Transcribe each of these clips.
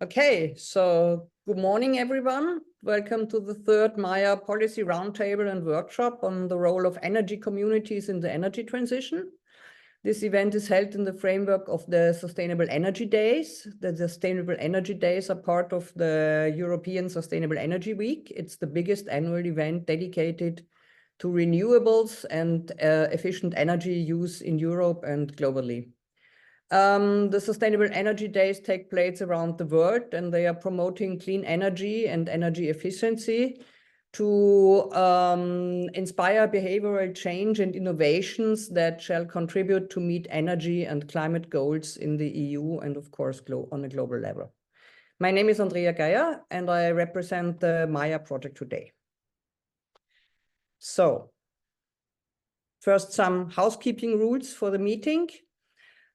Okay, so good morning, everyone. Welcome to the third MAIA Policy Roundtable and Workshop on the role of energy communities in the energy transition. This event is held in the framework of the Sustainable Energy Days. The Sustainable Energy Days are part of the European Sustainable Energy Week. It's the biggest annual event dedicated to renewables and efficient energy use in Europe and globally. The Sustainable Energy Days take place around the world, and they are promoting clean energy and energy efficiency to inspire behavioral change and innovations that shall contribute to meet energy and climate goals in the EU and, of course, on a global level. My name is Andrea Geier, and I represent the MAIA project today. So, first, some housekeeping rules for the meeting.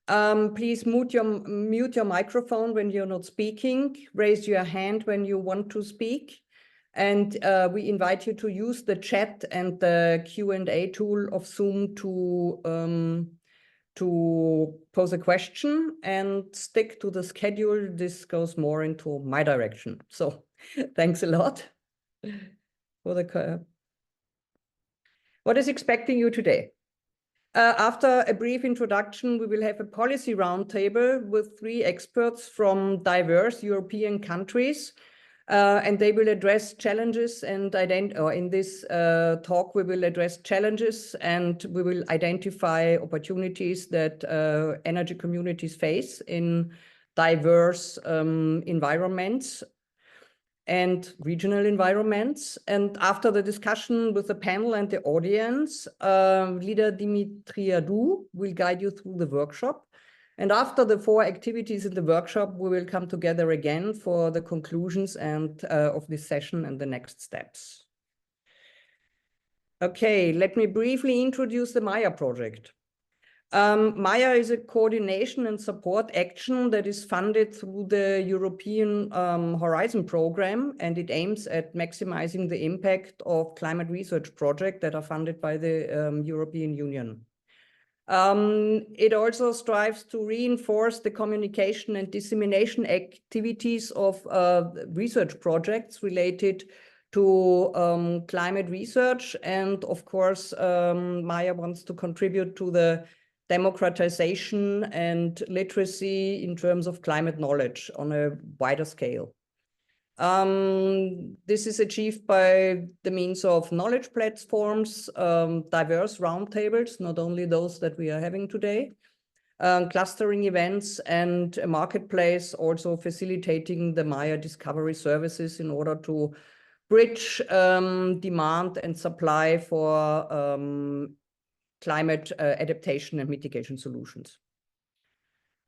Please mute your microphone when you're not speaking. Raise your hand when you want to speak. And we invite you to use the chat and the Q&A tool of Zoom to pose a question and stick to the schedule. This goes more into my direction. So thanks a lot for the... What is expecting you today? After a brief introduction, we will have a policy roundtable with 3 experts from diverse European countries, and they will address challenges and in this talk, we will address challenges and we will identify opportunities that energy communities face in diverse environments and regional environments. And after the discussion with the panel and the audience, leader Dimitriadou will guide you through the workshop. And after the 4 activities in the workshop, we will come together again for the conclusions and of this session and the next steps. Okay, let me briefly introduce the MAIA project. MAIA is a coordination and support action that is funded through the European Horizon program, and it aims at maximizing the impact of climate research projects that are funded by the European Union. It also strives to reinforce the communication and dissemination activities of research projects related to climate research. And of course, MAIA wants to contribute to the democratization and literacy in terms of climate knowledge on a wider scale. This is achieved by the means of knowledge platforms, diverse roundtables, not only those that we are having today, clustering events, and a marketplace also facilitating the MAIA discovery services in order to bridge demand and supply for climate adaptation and mitigation solutions.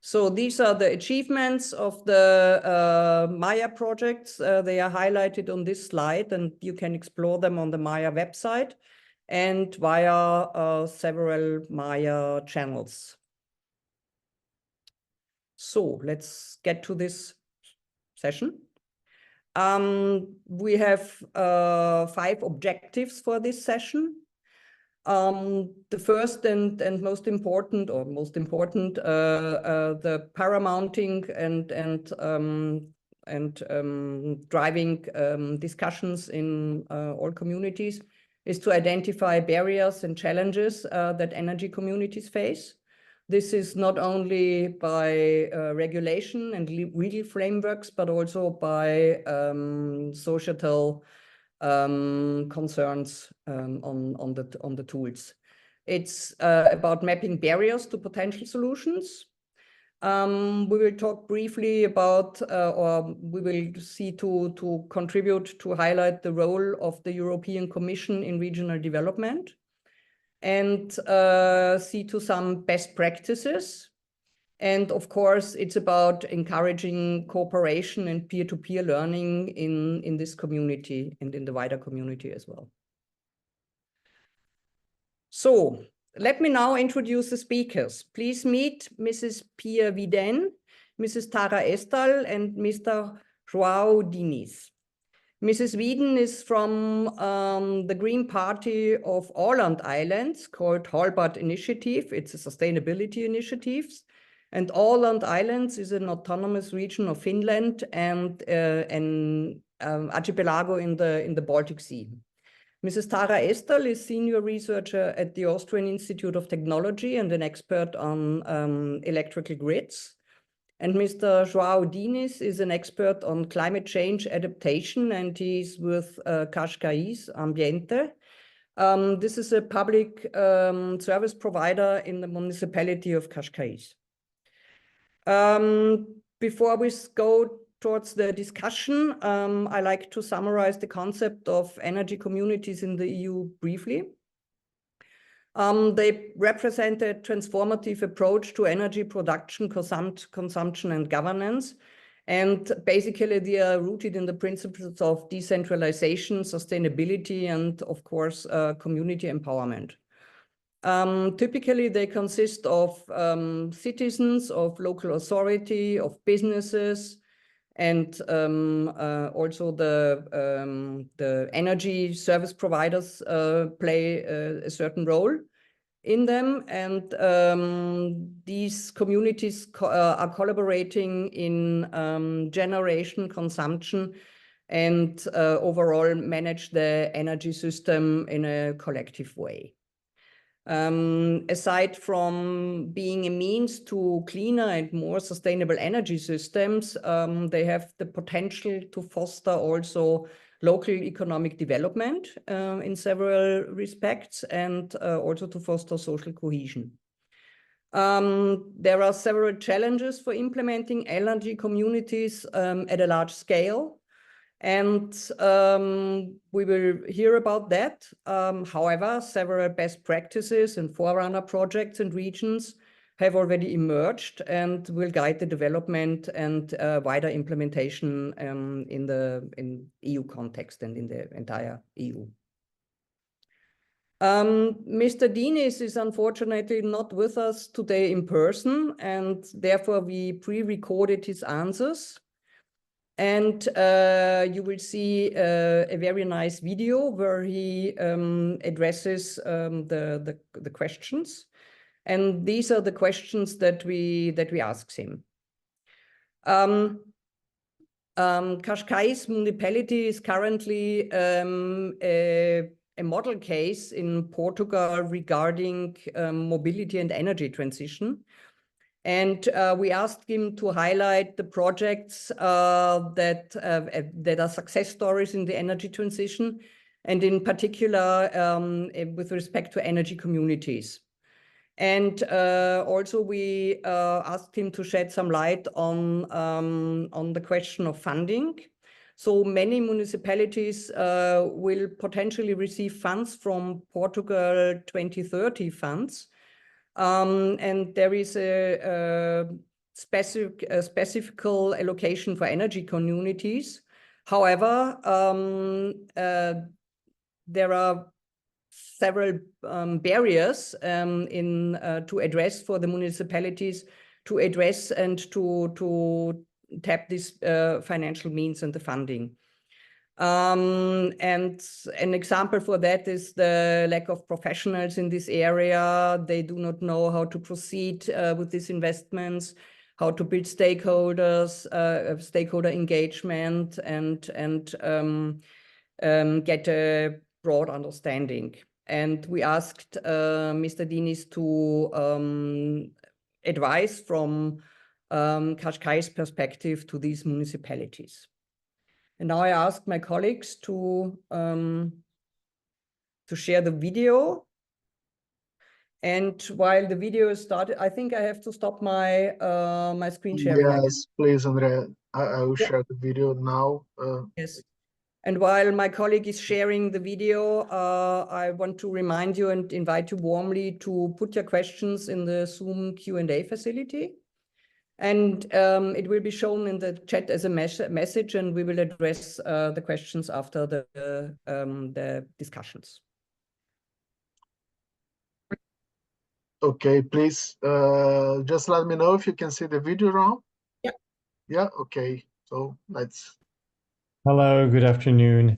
So these are the achievements of the MAIA projects. They are highlighted on this slide, and you can explore them on the MAIA website and via several MAIA channels. So let's get to this session. We have 5 objectives for this session. The first and most important, the paramounting and driving discussions in all communities is to identify barriers and challenges that energy communities face. This is not only by regulation and legal frameworks, but also by societal concerns on the tools. It's about mapping barriers to potential solutions. We will talk briefly about, or we will see to contribute to highlight the role of the European Commission in regional development, and see to some best practices. And of course, it's about encouraging cooperation and peer-to-peer learning in this community and in the wider community as well. So let me now introduce the speakers. Please meet Mrs. Pia Viden, Mrs. Tara Estal, and Mr. João Diniz. Mrs. Wieden is from the Green Party of Åland Islands called Halbart Initiative. It's a sustainability initiative. And Åland Islands is an autonomous region of Finland and an archipelago in the Baltic Sea. Mrs. Tara Estel is senior researcher at the Austrian Institute of Technology and an expert on electrical grids. And Mr. João Diniz is an expert on climate change adaptation, and he's with Cascais Ambiente. This is a public service provider in the municipality of Cascais. Before we go towards the discussion, I like to summarize the concept of energy communities in the EU briefly. They represent a transformative approach to energy production, consumption, and governance. And basically, they are rooted in the principles of decentralization, sustainability, and of course, community empowerment. Typically, they consist of citizens, of local authority, of businesses, and also the energy service providers play a certain role in them. And these communities are collaborating in generation, consumption, and overall manage the energy system in a collective way. Aside from being a means to cleaner and more sustainable energy systems, they have the potential to foster also local economic development in several respects, and also to foster social cohesion. There are several challenges for implementing energy communities at a large scale. And we will hear about that. However, several best practices and forerunner projects and regions have already emerged and will guide the development and wider implementation in EU context and in the entire EU. Mr. Diniz is unfortunately not with us today in person, and therefore we pre-recorded his answers. And you will see a very nice video where he addresses the questions. And these are the questions that we asked him. Cascais municipality is currently a model case in Portugal regarding mobility and energy transition. And we asked him to highlight the projects that are success stories in the energy transition, and in particular with respect to energy communities. And also we asked him to shed some light on the question of funding. So many municipalities will potentially receive funds from Portugal 2030 funds. And there is a specific allocation for energy communities. However, there are several barriers to address for the municipalities to address and to tap this financial means and the funding. And an example for that is the lack of professionals in this area. They do not know how to proceed with these investments, how to build stakeholders, stakeholder engagement, and get a broad understanding. And we asked Mr. Diniz to advise from Cascais' perspective to these municipalities. And now I ask my colleagues to share the video. And while the video is started, I think I have to stop my my screen sharing. Yes, please, Andrea. I will share the video now. Yes. And while my colleague is sharing the video, I want to remind you and invite you warmly to put your questions in the Zoom Q&A facility. And it will be shown in the chat as a message, and we will address the questions after the discussions. Okay, please just let me know if you can see the video now. Yeah. Yeah, okay. So let's. Hello, good afternoon.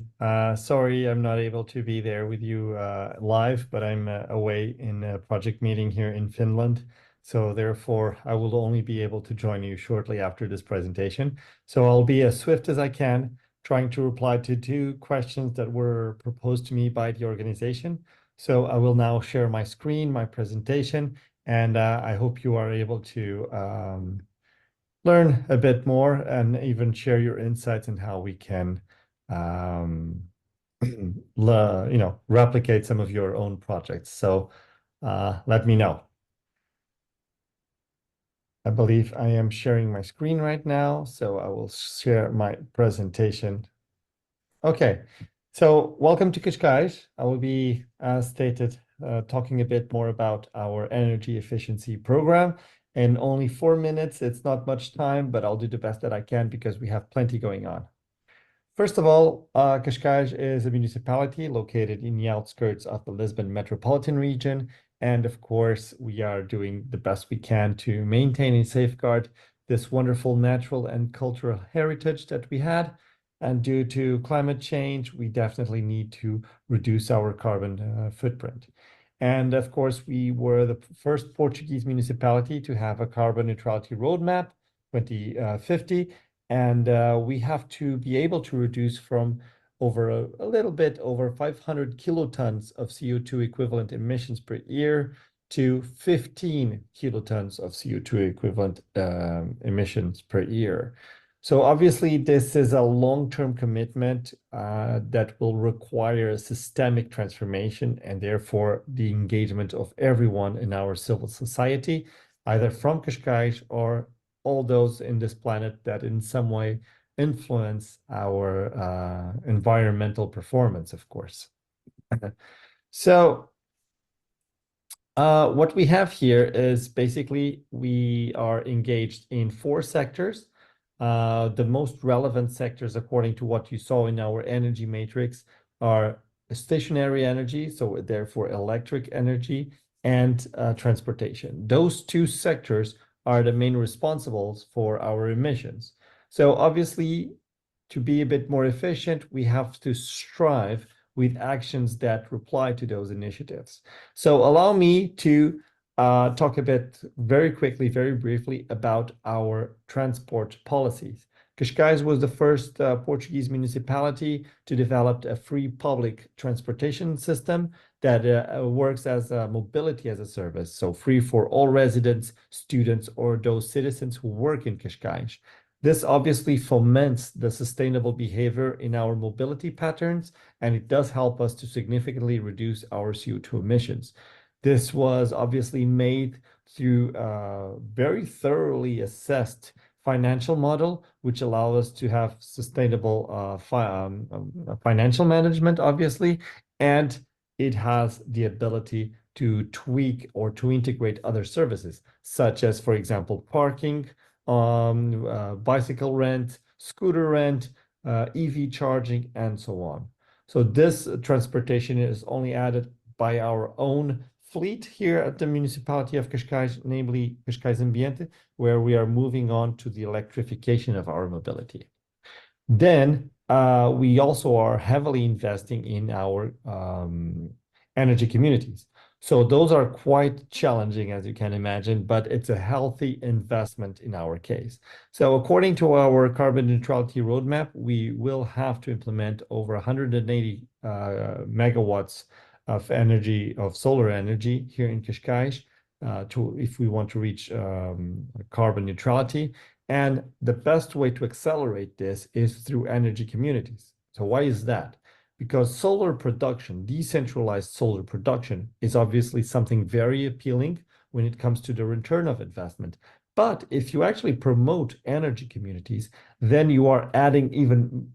Sorry, I'm not able to be there with you live, but I'm away in a project meeting here in Finland. So therefore, I will only be able to join you shortly after this presentation. So I'll be as swift as I can, trying to reply to 2 questions that were proposed to me by the organization. So I will now share my screen, my presentation, and I hope you are able to learn a bit more and even share your insights in how we can replicate some of your own projects. So let me know. I believe I am sharing my screen right now, so I will share my presentation. Okay, so welcome to Qashqai. I will be, as stated, talking a bit more about our energy efficiency program. In only 4 minutes, it's not much time, but I'll do the best that I can because we have plenty going on. First of all, Qashqai is a municipality located in the outskirts of the Lisbon metropolitan region. And of course, we are doing the best we can to maintain and safeguard this wonderful natural and cultural heritage that we had. And due to climate change, we definitely need to reduce our carbon footprint. And of course, we were the first Portuguese municipality to have a carbon neutrality roadmap 2050. And we have to be able to reduce from over a little bit over 500 kilotons of CO2 equivalent emissions per year to 15 kilotons of CO2 equivalent emissions per year. So obviously, this is a long-term commitment that will require a systemic transformation and therefore the engagement of everyone in our civil society, either from Qashqai or all those in this planet that in some way influence our environmental performance, of course. So what we have here is basically we are engaged in 4 sectors. The most relevant sectors, according to what you saw in our energy matrix, are stationary energy, so therefore electric energy, and transportation. Those 2 sectors are the main responsibles for our emissions. So obviously, to be a bit more efficient, we have to strive with actions that reply to those initiatives. So allow me to talk a bit very quickly, very briefly about our transport policies. Cascais was the first Portuguese municipality to develop a free public transportation system that works as a mobility as a service, so free for all residents, students, or those citizens who work in Cascais. This obviously foments the sustainable behavior in our mobility patterns, and it does help us to significantly reduce our CO2 emissions. This was obviously made through a very thoroughly assessed financial model, which allows us to have sustainable financial management, obviously, and it has the ability to tweak or to integrate other services, such as, for example, parking, bicycle rent, scooter rent, EV charging, and so on. So this transportation is only added by our own fleet here at the municipality of Cascais, namely Cascais Ambiente, where we are moving on to the electrification of our mobility. Then we also are heavily investing in our energy communities. So those are quite challenging, as you can imagine, but it's a healthy investment in our case. So according to our carbon neutrality roadmap, we will have to implement over 180 megawatts of energy, of solar energy here in Cascais, if we want to reach carbon neutrality. And the best way to accelerate this is through energy communities. So why is that? Because solar production, decentralized solar production, is obviously something very appealing when it comes to the return of investment. But if you actually promote energy communities, then you are adding even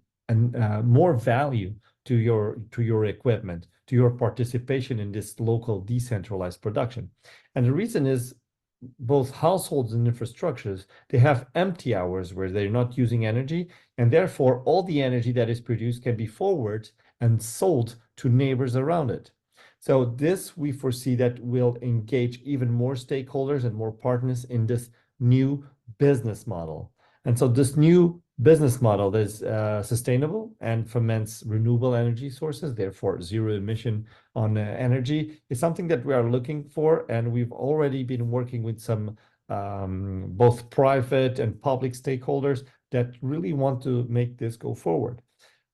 more value to your equipment, to your participation in this local decentralized production. And the reason is both households and infrastructures, they have empty hours where they're not using energy, and therefore all the energy that is produced can be forwarded and sold to neighbors around it. So this, we foresee that will engage even more stakeholders and more partners in this new business model. And so this new business model that is sustainable and foments renewable energy sources, therefore zero emission on energy, is something that we are looking for. And we've already been working with some both private and public stakeholders that really want to make this go forward.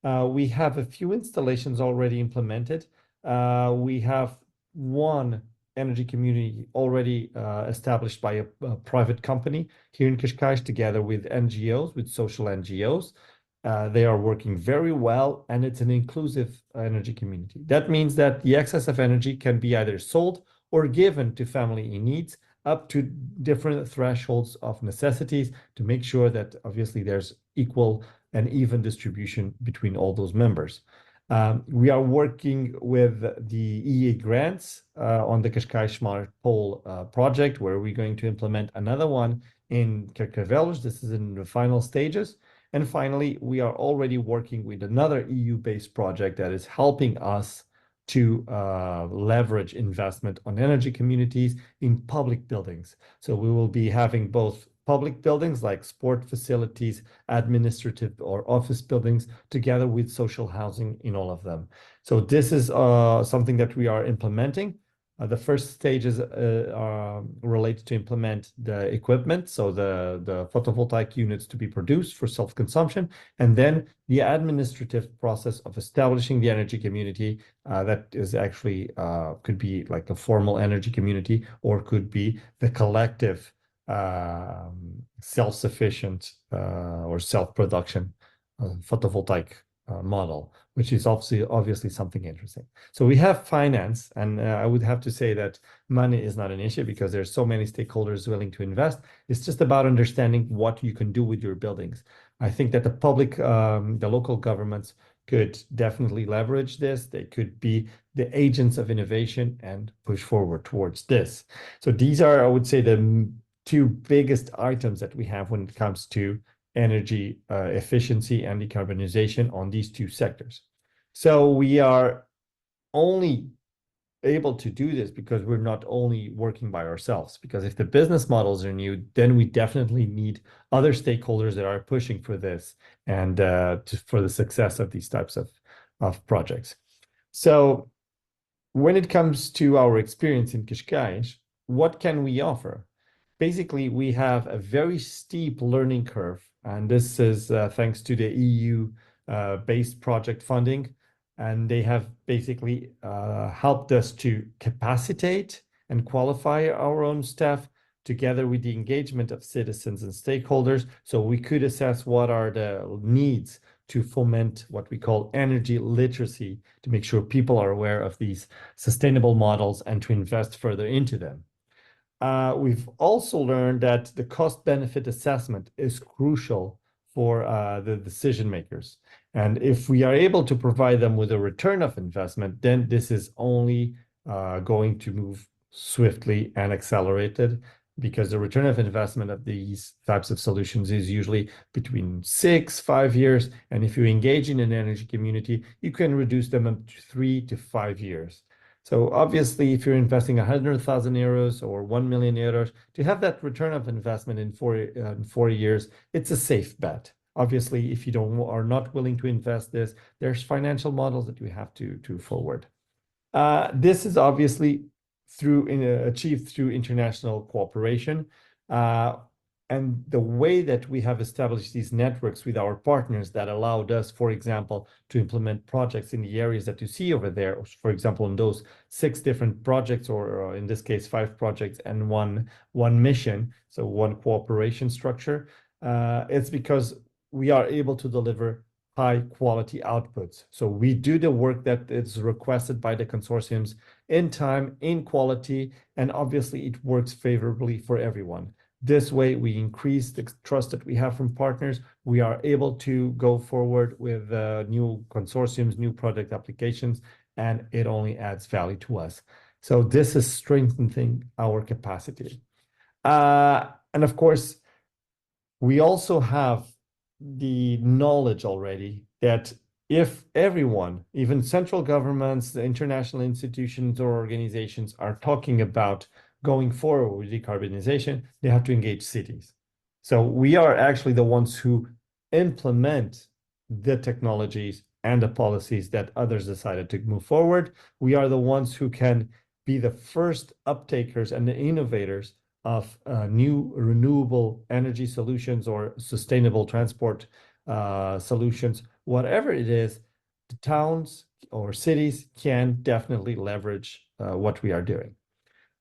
We have a few installations already implemented. We have one energy community already established by a private company here in Cascais, together with NGOs, with social NGOs. They are working very well, and it's an inclusive energy community. That means that the excess of energy can be either sold or given to family in needs, up to different thresholds of necessities, to make sure that obviously there's equal and even distribution between all those members. We are working with the EA grants on the Cascais Smart Pole project, where we're going to implement another one in Carcavelos. This is in the final stages. And finally, we are already working with another EU-based project that is helping us to leverage investment on energy communities in public buildings. So we will be having both public buildings like sport facilities, administrative or office buildings, together with social housing in all of them. So this is something that we are implementing. The first stages are related to implement the equipment, so the photovoltaic units to be produced for self-consumption, and then the administrative process of establishing the energy community that is actually could be like a formal energy community, or could be the collective self-sufficient or self-production photovoltaic model, which is obviously something interesting. So we have finance, and I would have to say that money is not an issue because there's so many stakeholders willing to invest. It's just about understanding what you can do with your buildings. I think that the public, the local governments could definitely leverage this. They could be the agents of innovation and push forward towards this. So these are, I would say, the two biggest items that we have when it comes to energy efficiency and decarbonization on these two sectors. So we are only able to do this because we're not only working by ourselves, because if the business models are new, then we definitely need other stakeholders that are pushing for this and for the success of these types of projects. So when it comes to our experience in Cascais, what can we offer? Basically, we have a very steep learning curve, and this is thanks to the EU-based project funding. And they have basically helped us to capacitate and qualify our own staff, together with the engagement of citizens and stakeholders, so we could assess what are the needs to foment what we call energy literacy, to make sure people are aware of these sustainable models and to invest further into them. We've also learned that the cost-benefit assessment is crucial for the decision makers. And if we are able to provide them with a return of investment, then this is only going to move swiftly and accelerated, because the return of investment of these types of solutions is usually between 5 years. And if you engage in an energy community, you can reduce them up to 3 to 5 years. So obviously, if you're investing 100,000 euros or 1 million euros, to have that return of investment in 4 years, it's a safe bet. Obviously, if you are not willing to invest this, there's financial models that we have to forward. This is obviously achieved through international cooperation. And the way that we have established these networks with our partners that allowed us, for example, to implement projects in the areas that you see over there, for example, in those 6 different projects, or in this case, 5 projects and one mission, so one cooperation structure, it's because we are able to deliver high quality outputs. So we do the work that is requested by the consortiums in time, in quality, and obviously it works favorably for everyone. This way, we increase the trust that we have from partners. We are able to go forward with new consortiums, new product applications, and it only adds value to us. So this is strengthening our capacity. And of course, we also have the knowledge already that if everyone, even central governments, the international institutions or organizations, are talking about going forward with decarbonization, they have to engage cities. So we are actually the ones who implement the technologies and the policies that others decided to move forward. We are the ones who can be the first uptakers and the innovators of new renewable energy solutions or sustainable transport solutions. Whatever it is, the towns or cities can definitely leverage what we are doing,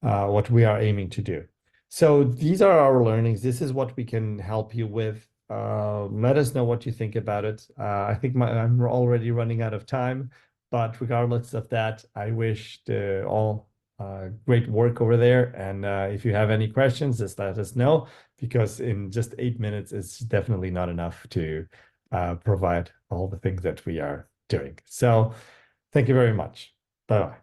what we are aiming to do. So these are our learnings. This is what we can help you with. Let us know what you think about it. I think I'm already running out of time, but regardless of that, I wish all great work over there. And if you have any questions, just let us know, because in just 8 minutes, it's definitely not enough to provide all the things that we are doing. So thank you very much. Bye-bye.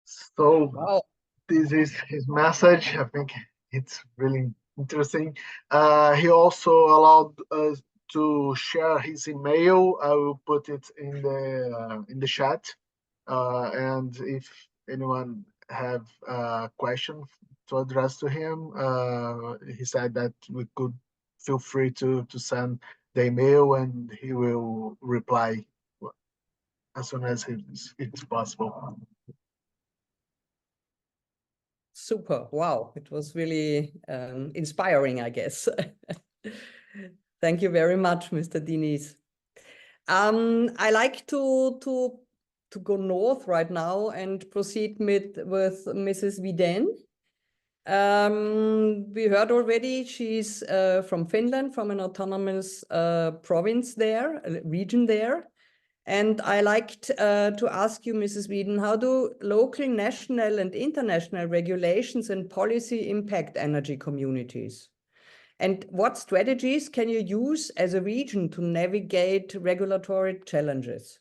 So Wow. this is his message. I think it's really interesting. He also allowed us to share his email. I will put it in the chat. And if anyone have a question to address to him, he said that we could feel free to send the email, and he will reply as soon as it's possible. Super. Wow. It was really inspiring, I guess. Thank you very much, Mr. Diniz. I like to go north right now and proceed with Mrs. Viden. We heard already she's from Finland, from an autonomous province there, region there. And I liked to ask you, Mrs. Whedon, how do local, national, and international regulations and policy impact energy communities? And what strategies can you use as a region to navigate regulatory challenges?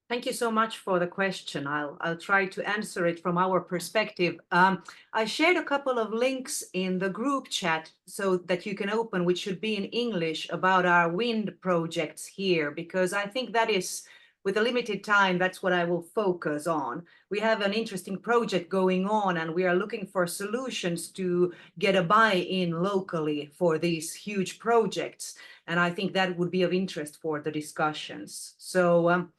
Thank you so much for the question. I'll try to answer it from our perspective. I shared a couple of links in the group chat so that you can open, which should be in English, about our wind projects here, because I think that is, with a limited time, that's what I will focus on. We have an interesting project going on, and we are looking for solutions to get a buy-in locally for these huge projects. And I think that would be of interest for the discussions. So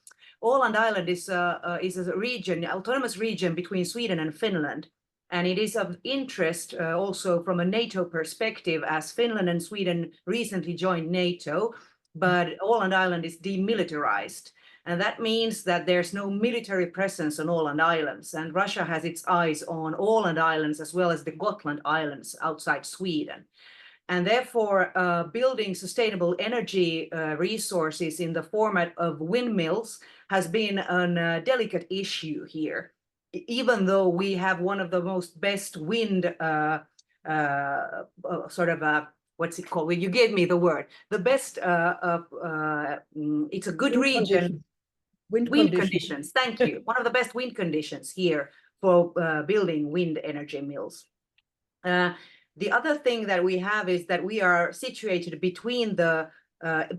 Åland Island is a region, autonomous region between Sweden and Finland. And it is of interest also from a NATO perspective, as Finland and Sweden recently joined NATO, but Åland Island is demilitarized. And that means that there's no military presence on Åland Islands. And Russia has its eyes on Åland Islands as well as the Gotland Islands outside Sweden. And therefore, building sustainable energy resources in the format of windmills has been a delicate issue here. Even though we have one of the most best wind, what's it called? Well, you gave me the word. The best, it's a good region. Wind conditions. Thank you. One of the best wind conditions here for building wind energy mills. The other thing that we have is that we are situated between the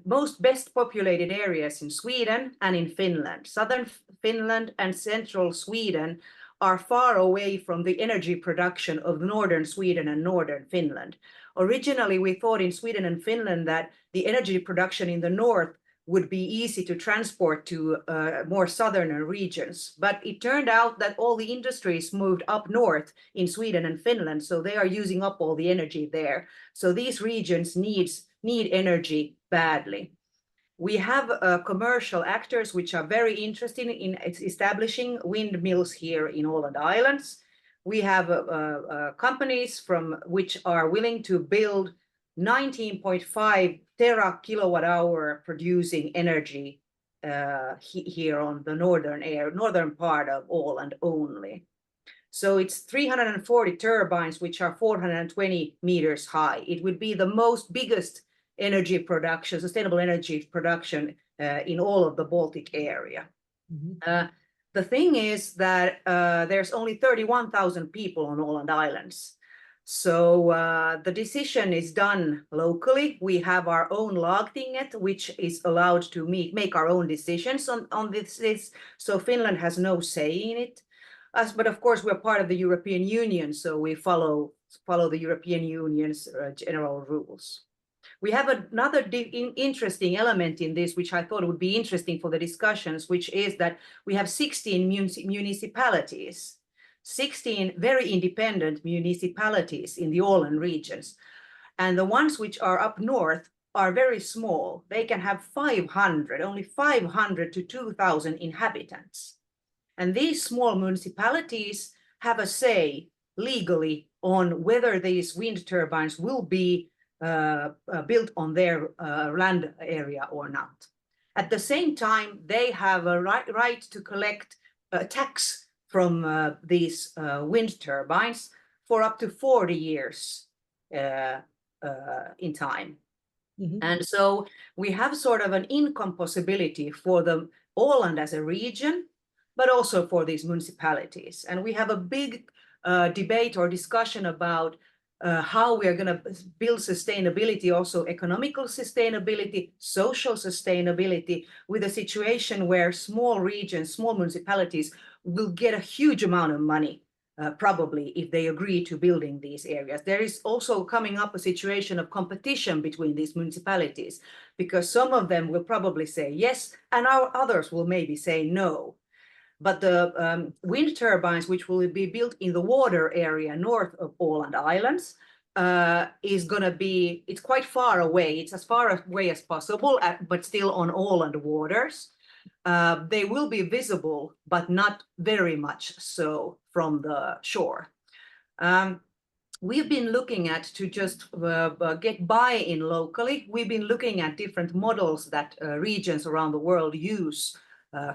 most best populated areas in Sweden and in Finland. Southern Finland and central Sweden are far away from the energy production of northern Sweden and northern Finland. Originally, we thought in Sweden and Finland that the energy production in the north would be easy to transport to more southern regions. But it turned out that all the industries moved up north in Sweden and Finland, so they are using up all the energy there. So these regions need energy badly. We have commercial actors which are very interested in establishing windmills here in Åland Islands. We have companies which are willing to build 19.5 tera kilowatt hour producing energy here on the northern part of Åland only. So it's 340 turbines, which are 420 meters high. It would be the biggest energy production, sustainable energy production in all of the Baltic area. Mm-hmm. The thing is that there's only 31,000 people on Åland Islands. So the decision is done locally. We have our own lagtinget, which is allowed to make our own decisions on this. So Finland has no say in it. But of course, we're part of the European Union, so we follow follow the European Union's general rules. We have another interesting element in this, which I thought would be interesting for the discussions, which is that we have 16 municipalities, 16 very independent municipalities in the Åland regions. And the ones which are up north are very small. They can have only 500 to 2,000 inhabitants. And these small municipalities have a say legally on whether these wind turbines will be built on their land area or not. At the same time, they have a right to collect a tax from these wind turbines for up to 40 years in time. Mm-hmm. And so we have sort of an income possibility for the Åland as a region, but also for these municipalities. And we have a big debate or discussion about how we are going to build sustainability, also economical sustainability, social sustainability, with a situation where small regions, small municipalities will get a huge amount of money, probably, if they agree to building these areas. There is also coming up a situation of competition between these municipalities, because some of them will probably say yes, and our others will maybe say no. But the wind turbines, which will be built in the water area north of Åland Islands, is going to be, it's quite far away. It's as far away as possible, but still on Åland waters. They will be visible, but not very much so from the shore. We've been looking at, to just get buy-in locally, we've been looking at different models that regions around the world use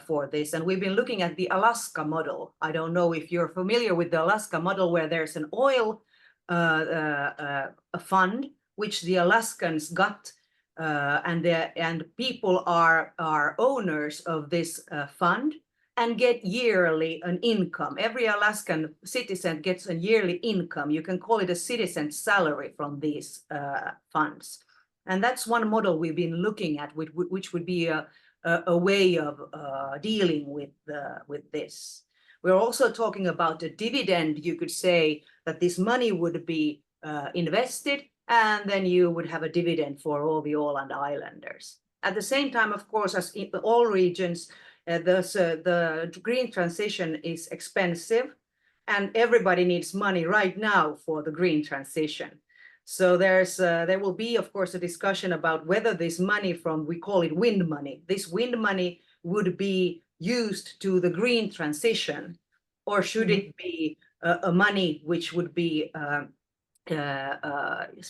for this. And we've been looking at the Alaska model. I don't know if you're familiar with the Alaska model, where there's an oil a fund, which the Alaskans got, and people are owners of this fund and get yearly an income. Every Alaskan citizen gets a yearly income. You can call it a citizen's salary from these funds. And that's one model we've been looking at, which would be a way of dealing with this. We're also talking about a dividend. You could say that this money would be invested, and then you would have a dividend for all the Åland Islanders. At the same time, of course, as in all regions, the green transition is expensive, and everybody needs money right now for the green transition. So there will be, of course, a discussion about whether this money from, we call it wind money, this wind money would be used to the green transition, or should it be a money which would be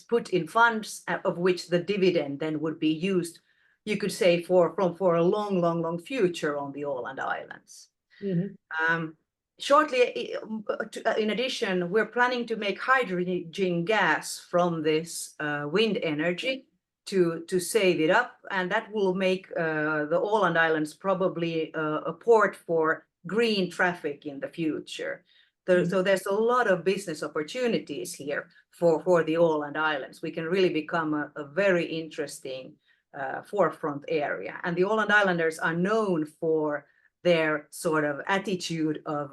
put in funds, of which the dividend then would be used, you could say, for a long future on the Åland Islands. Mm-hmm. Shortly, in addition, we're planning to make hydrogen gas from this wind energy to save it up, and that will make the Åland Islands probably a port for green traffic in the future. So there's a lot of business opportunities here for the Åland Islands. We can really become a very interesting forefront area. And the Åland Islanders are known for their sort of attitude of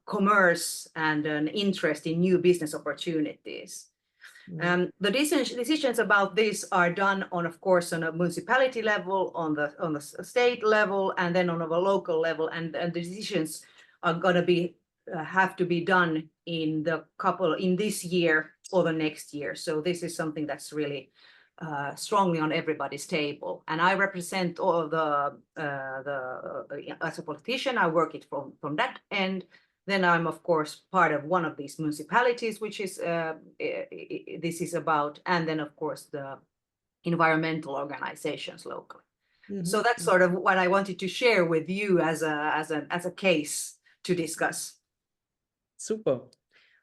commerce and an interest in new business opportunities. The decisions about this are done on, of course, on a municipality level, on the state level, and then on a local level. And the decisions are going to have to be done in this year or the next year. So this is something that's really strongly on everybody's table. And I represent all of as a politician, I work it from that end. Then I'm, of course, part of one of these municipalities, which is this is about, and then, of course, the environmental organizations locally. Mm-hmm. So that's sort of what I wanted to share with you as a case to discuss. Super.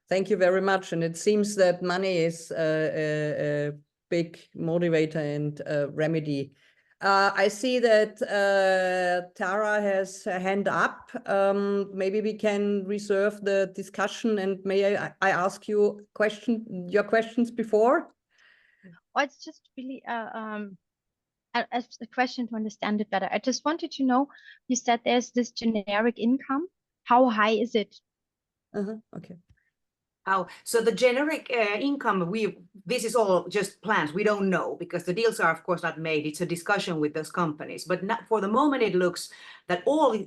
Thank you very much. And it seems that money is a big motivator and remedy. I see that Tara has her hand up. Maybe we can reserve the discussion, and may I ask you your questions before? Well, it's just really a question to understand it better. I just wanted to know, you said there's this generic income. How high is it? Okay. Oh, so the generic income, this is all just plans. We don't know because the deals are, of course, not made. It's a discussion with those companies. But not, for the moment, it looks that all the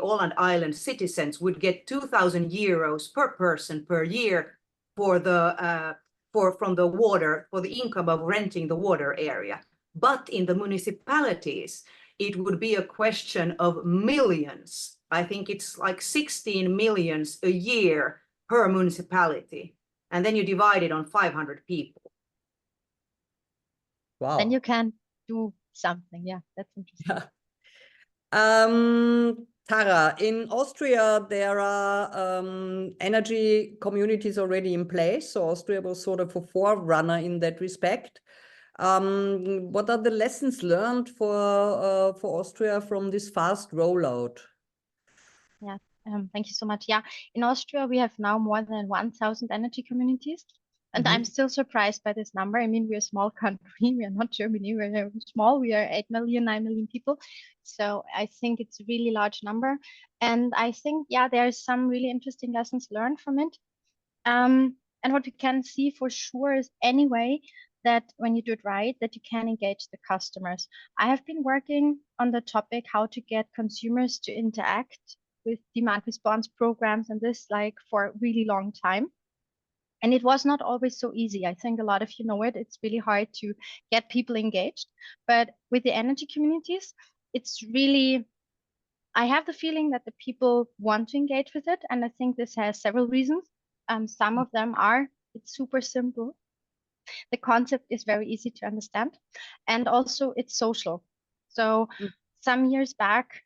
Åland Island citizens would get 2,000 euros per person per year for the from the water, for the income of renting the water area. But in the municipalities, it would be a question of millions. I think it's like 16 millions a year per municipality, and then you divide it on 500 people. Wow. Then you can do something. Yeah, that's interesting. Tara, in Austria, there are energy communities already in place. So Austria was sort of a forerunner in that respect. What are the lessons learned for Austria from this fast rollout? Yeah, thank you so much. Yeah, in Austria, we have now more than 1,000 energy communities. And I'm still surprised by this number. I mean, we're a small country. We are not Germany. We're small. We are 8 million, 9 million people. So I think it's a really large number. And I think, yeah, there's some really interesting lessons learned from it. And what we can see for sure is anyway, that when you do it right, that you can engage the customers. I have been working on the topic how to get consumers to interact with demand response programs and this like for a really long time. And it was not always so easy. I think a lot of you know it. It's really hard to get people engaged. But with the energy communities, it's really, I have the feeling that the people want to engage with it. And I think this has several reasons. Some of them are, it's super simple. The concept is very easy to understand. And also it's social. So some years back,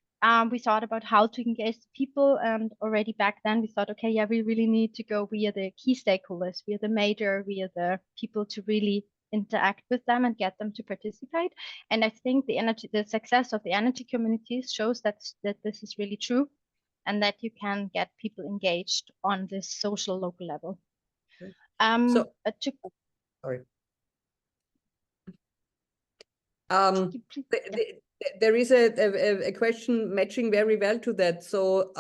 we thought about how to engage the people. And already back then we thought, okay, yeah, we really need to go via the key stakeholders, via the major, via the people to really interact with them and get them to participate. And I think the success of the energy communities shows that this is really true and that you can get people engaged on this social local level. Sorry. There is a question matching very well to that. So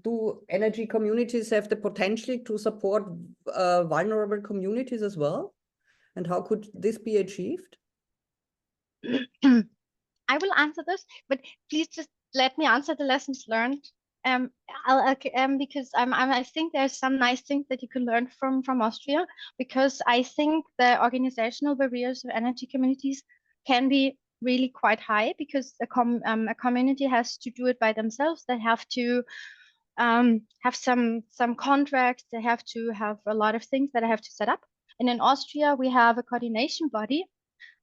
do energy communities have the potential to support vulnerable communities as well? And how could this be achieved? I will answer this, but please just let me answer the lessons learned. Because I think there's some nice things that you can learn from Austria, because I think the organizational barriers of energy communities can be really quite high, because a community has to do it by themselves. They have to have some contracts. They have to have a lot of things that I have to set up. And in Austria, we have a coordination body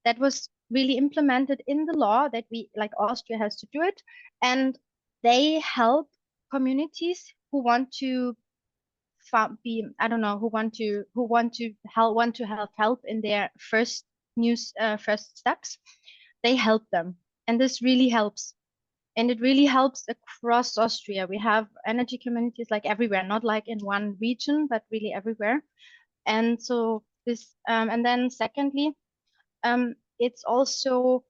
that was really implemented in the law that we, like Austria, has to do it, and they help communities who want to help in their first steps. They help them, and this really helps. And it really helps across Austria. We have energy communities like everywhere, not like in one region, but really everywhere. And so this, and then secondly, it's also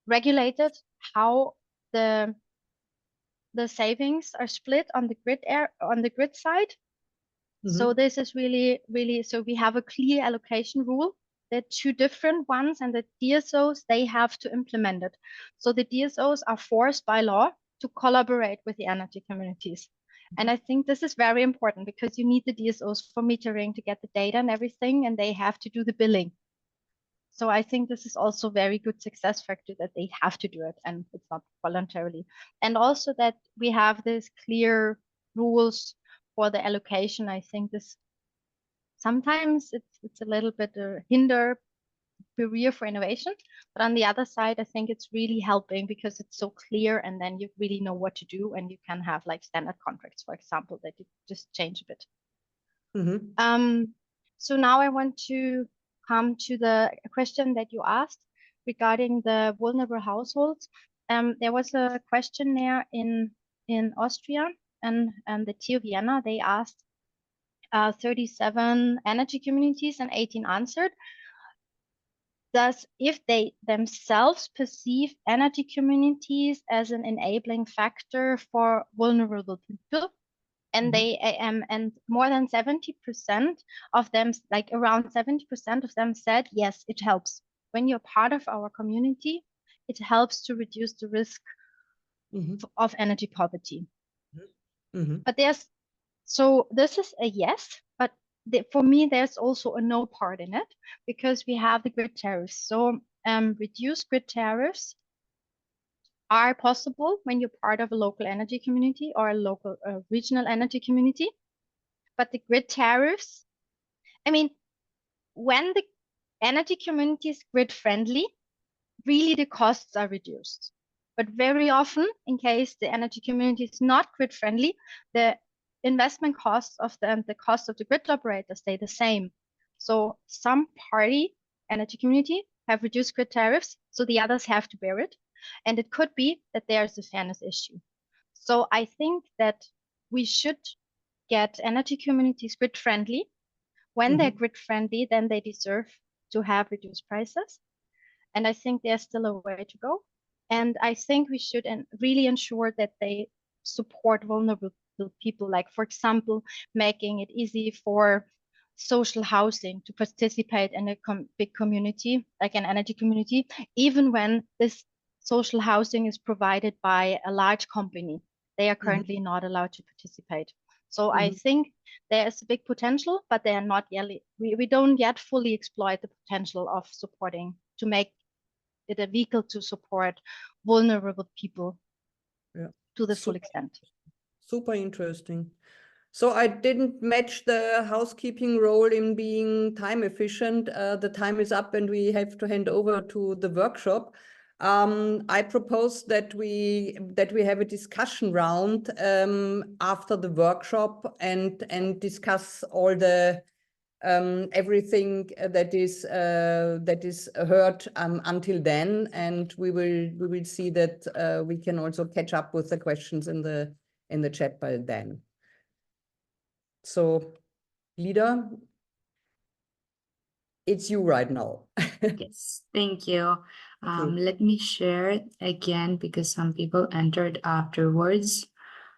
regulated how the savings are split on the grid side. So this is really, so we have a clear allocation rule. There are two different ones, and the DSOs, they have to implement it. So the DSOs are forced by law to collaborate with the energy communities. And I think this is very important, because you need the DSOs for metering to get the data and everything, and they have to do the billing. So I think this is also very good success factor, that they have to do it and it's not voluntarily. And also that we have this clear rules for the allocation. I think this sometimes it's a little bit a hinder barrier for innovation, but on the other side, I think it's really helping, because it's so clear, and then you really know what to do, and you can have like standard contracts, for example, that you just change a bit. So now I want to come to the question that you asked regarding the vulnerable households. There was a questionnaire in Austria, and the TU Vienna, they asked 37 energy communities, and 18 answered. Thus, if they themselves perceive energy communities as an enabling factor for vulnerable people, And they and more than 70% of them, like around 70% of them said, yes, it helps. When you're part of our community, it helps to reduce the risk of energy poverty. But so this is a yes, but for me, there's also a no part in it, because we have the grid tariffs. So reduced grid tariffs are possible when you're part of a local energy community or a local regional energy community. But the grid tariffs, I mean, when the energy community is grid friendly, really the costs are reduced. But very often, in case the energy community is not grid friendly, the investment costs of the cost of the grid operator stay the same. So some energy community have reduced grid tariffs, so the others have to bear it. And it could be that there's a fairness issue. So I think that we should get energy communities grid friendly. When they're grid friendly, then they deserve to have reduced prices. And I think there's still a way to go. And I think we should really ensure that they support vulnerable people, like, for example, making it easy for social housing to participate in a big community, like an energy community, even when this social housing is provided by a large company. They are currently not allowed to participate. So I think there is a big potential, but they are not yet, we don't yet fully exploit the potential of supporting, to make it a vehicle to support vulnerable people to the full extent. Super interesting. So I didn't match the housekeeping role in being time efficient. The time is up and we have to hand over to the workshop. I propose that we have a discussion round after the workshop and discuss all the everything that is heard until then, and we will see that we can also catch up with the questions in the chat by then. So, Lida, it's you right now. Yes, thank you. Let me share it again because some people entered afterwards.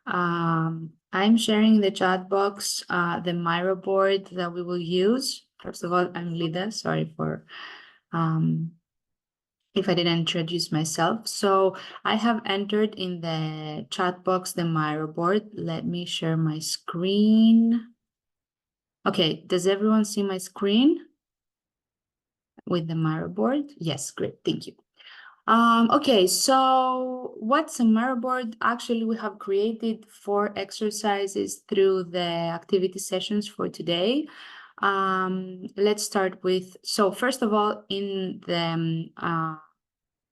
I'm sharing the chat box, the MAIA board that we will use. First of all, I'm Lida. Sorry for if I didn't introduce myself. So I have entered in the chat box the MAIA board. Let me share my screen. Okay, does everyone see my screen with the MAIA board? Yes, great, thank you. Okay, so what's a MAIA board? Actually, we have created 4 exercises through the activity sessions for today. Let's start with, so first of all, in the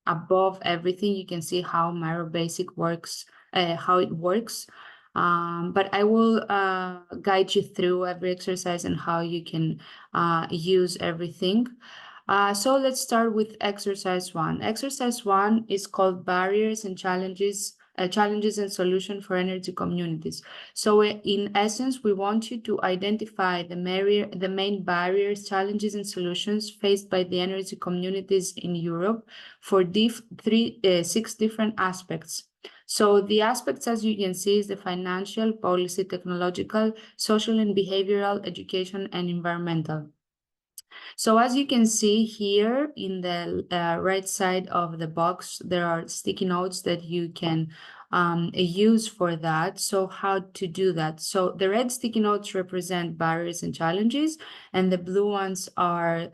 above everything, you can see how MAIA Basic works, how it works. But I will guide you through every exercise and how you can use everything. So let's start with exercise 1. Exercise 1 is called Barriers and Challenges and Solution for Energy Communities. So in essence, we want you to identify the main barriers, challenges, and solutions faced by the energy communities in Europe for 6 different aspects. So the aspects, as you can see, is the financial, policy, technological, social and behavioral, education, and environmental. So as you can see here in the right side of the box, there are sticky notes that you can use for that. So how to do that? So the red sticky notes represent barriers and challenges, and the blue ones are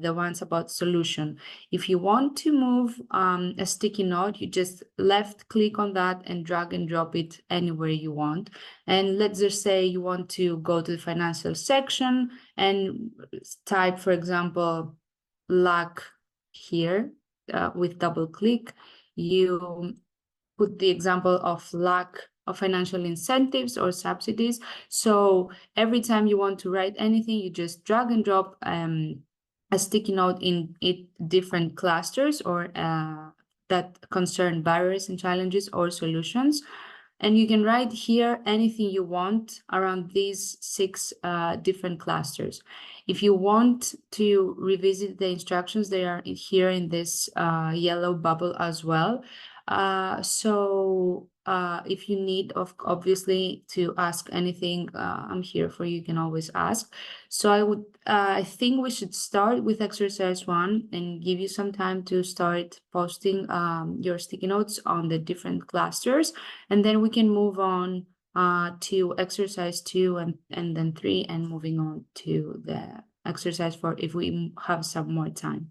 the ones about solution. If you want to move a sticky note, you just left click on that and drag and drop it anywhere you want. And let's just say you want to go to the financial section and type, for example, lack here with double click. You put the example of lack of financial incentives or subsidies. So every time you want to write anything, you just drag and drop a sticky note in different clusters or that concern barriers and challenges or solutions. And you can write here anything you want around these 6 different clusters. If you want to revisit the instructions, they are here in this yellow bubble as well. So if you need, obviously, to ask anything, I'm here for you. You can always ask. So I think we should start with exercise 1 and give you some time to start posting your sticky notes on the different clusters, and then we can move on to exercise 2 and then 3, and moving on to the exercise 4 if we have some more time.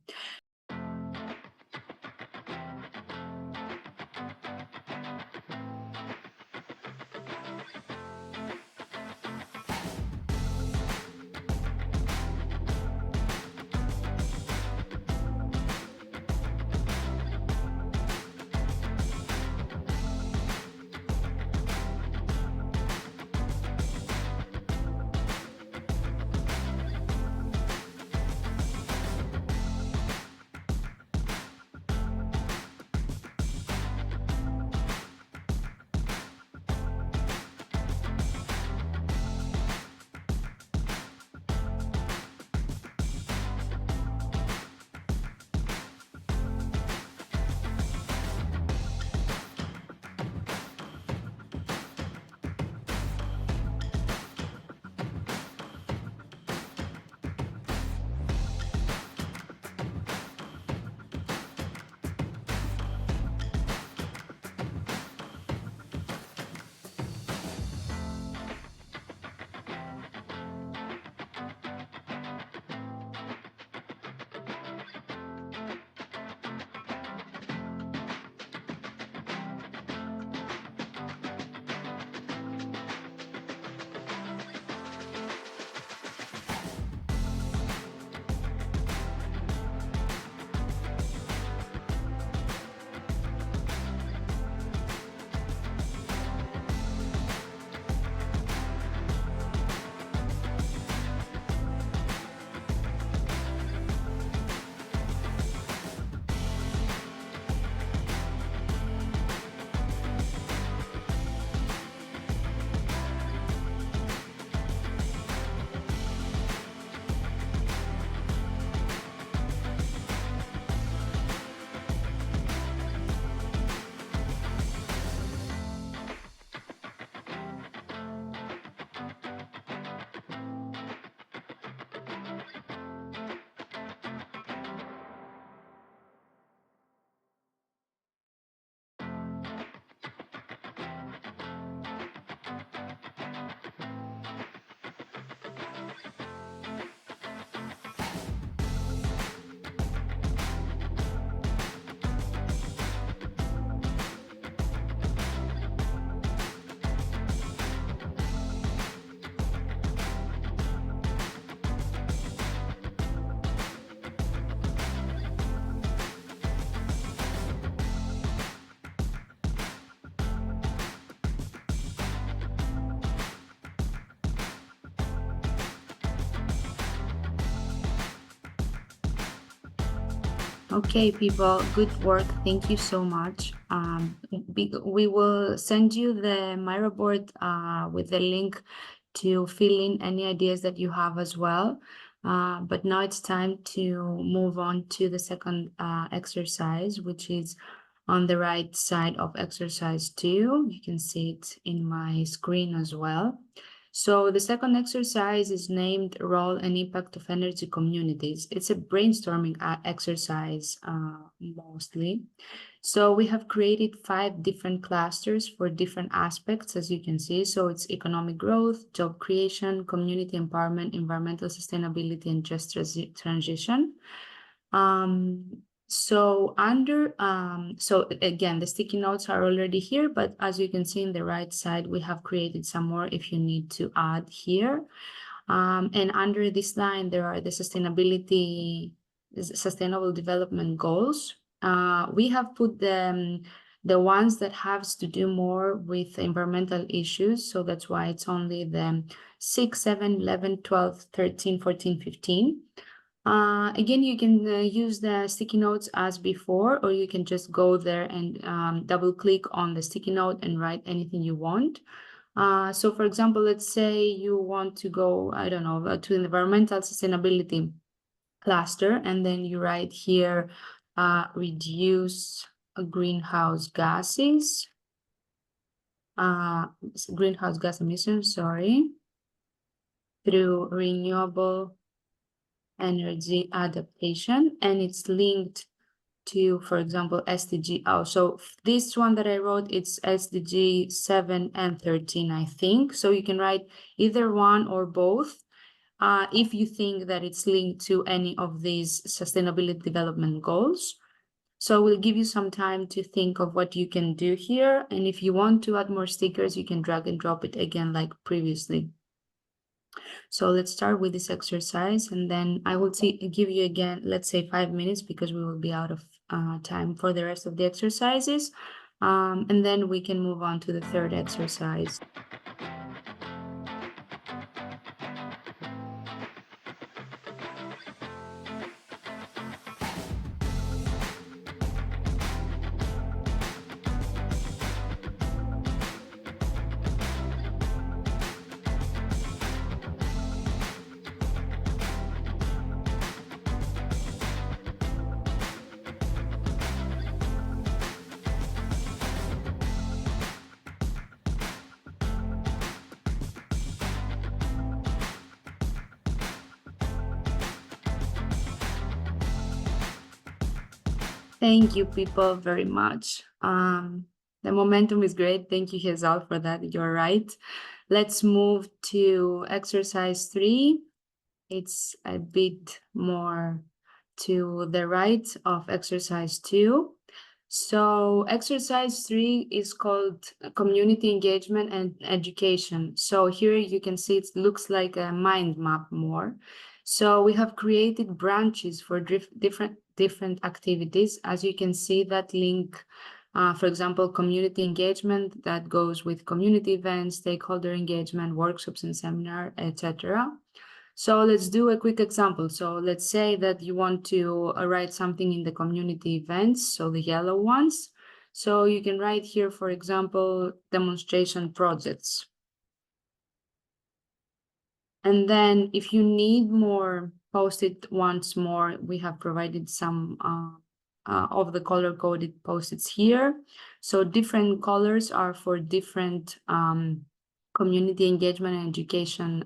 Okay, people, good work. Thank you so much. We will send you the MAIA board with the link to fill in any ideas that you have as well. But now it's time to move on to the second exercise, which is on the right side of exercise 2. You can see it in my screen as well. So the second exercise is named Role and Impact of Energy Communities. It's a brainstorming exercise mostly. So we have created 5 different clusters for different aspects, as you can see. So it's economic growth, job creation, community empowerment, environmental sustainability, and just transition. So again, the sticky notes are already here, but as you can see in the right side, we have created some more if you need to add here. And under this line, there are the sustainable development goals. We have put the ones that have to do more with environmental issues. So that's why it's only the 6, 7, 11, 12, 13, 14, 15. Again, you can use the sticky notes as before, or you can just go there and double click on the sticky note and write anything you want. So for example, let's say you want to go, I don't know, to the environmental sustainability cluster, and then you write here, reduce greenhouse gases. greenhouse gas emissions, sorry, through renewable energy adaptation, and it's linked to, for example, SDG. Oh, so this one that I wrote, it's SDG 7 and 13, I think. So you can write either one or both if you think that it's linked to any of these sustainability development goals. So we'll give you some time to think of what you can do here. And if you want to add more stickers, you can drag and drop it again like previously. So let's start with this exercise, and then I will give you again, let's say 5 minutes, because we will be out of time for the rest of the exercises. And then we can move on to the third exercise. Thank you, people, very much. The momentum is great. Thank you, Hazal, for that. You're right. Let's move to exercise 3. It's a bit more to the right of exercise 2. So exercise 3 is called community engagement and education. So here you can see it looks like a mind map more. So we have created branches for different activities. As you can see, that link, for example, community engagement, that goes with community events, stakeholder engagement, workshops and seminar, etc. So let's do a quick example. So let's say that you want to write something in the community events, so the yellow ones. So you can write here, for example, demonstration projects. And then if you need more post-it once more, we have provided some of the color-coded post-its here. So different colors are for different community engagement and education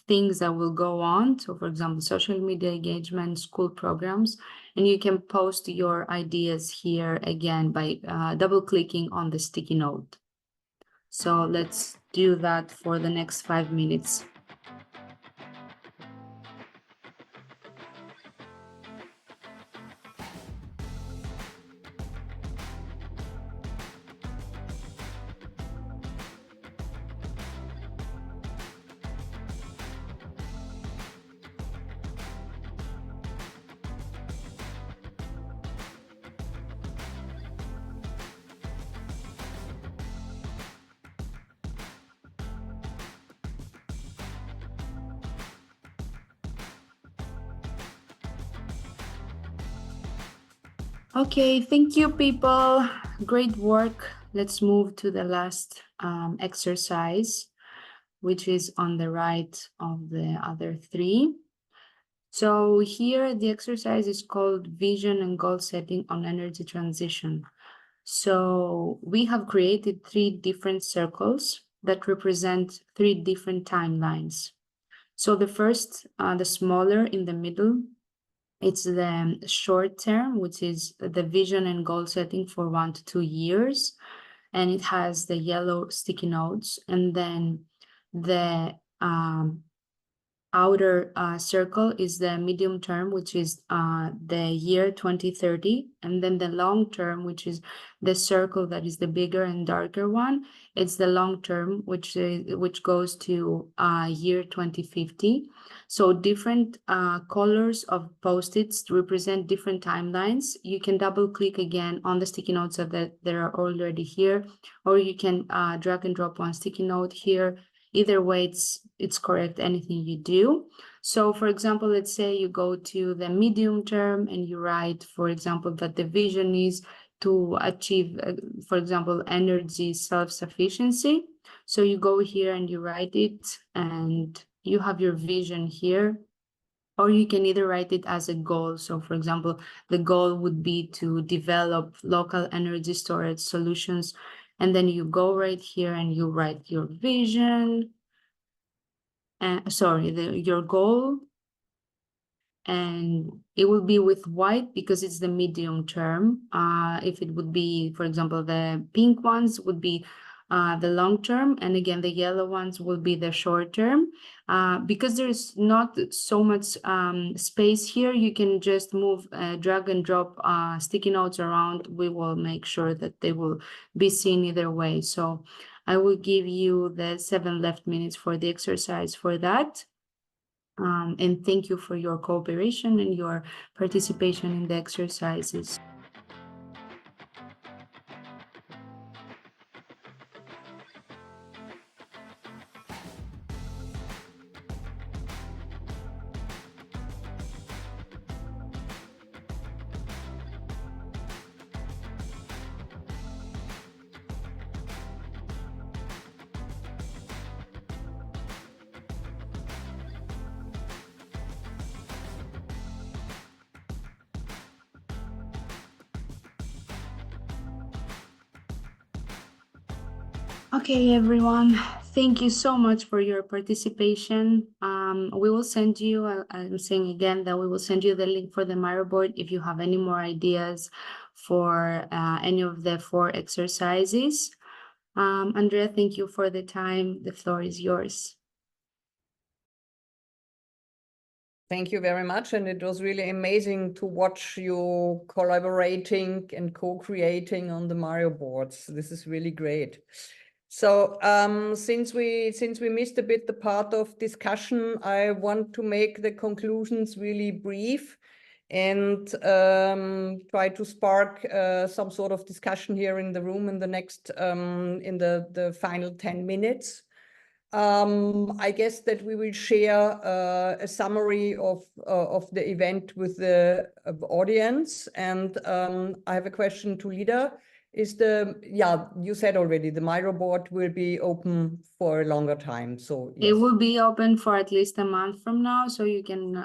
things that will go on. So for example, social media engagement, school programs, and you can post your ideas here again by double clicking on the sticky note. So let's do that for the next 5 minutes. Okay, thank you, people. Great work. Let's move to the last exercise, which is on the right of the other 3. So here the exercise is called Vision and Goal Setting on Energy Transition. So we have created 3 different circles that represent 3 different timelines. So the first, the smaller in the middle, it's the short term, which is the vision and goal setting for 1 to 2 years. And it has the yellow sticky notes. And then the outer circle is the medium term, which is the year 2030. And then the long term, which is the circle that is the bigger and darker one, it's the long term, which goes to year 2050. So different colors of post-its represent different timelines. You can double click again on the sticky notes that are already here, or you can drag and drop one sticky note here. Either way, it's correct, anything you do. So for example, let's say you go to the medium term and you write, for example, that the vision is to achieve, for example, energy self-sufficiency. So you go here and you write it and you have your vision here. Or you can either write it as a goal. So for example, the goal would be to develop local energy storage solutions And then you go right here and you write your vision. Your goal. And it will be with white because it's the medium term. If it would be, for example, the pink ones would be the long term, and again, the yellow ones will be the short term. Because there's not so much space here, you can just move, drag and drop sticky notes around. We will make sure that they will be seen either way. So I will give you the 7 left minutes for the exercise for that. And thank you for your cooperation and your participation in the exercises. Okay, everyone, thank you so much for your participation. We will send you, I'm saying again that we will send you the link for the MAIA board if you have any more ideas for any of the 4 exercises. Andrea, thank you for the time. The floor is yours. Thank you very much. And it was really amazing to watch you collaborating and co-creating on the MAIA boards. This is really great. So since we missed a bit the part of discussion, I want to make the conclusions really brief and try to spark some sort of discussion here in the room in the next in the final 10 minutes. I guess that we will share a summary of the event with the audience, and I have a question to Lida. You said already the MAIA board will be open for a longer time, so yes. It will be open for at least a month from now, so you can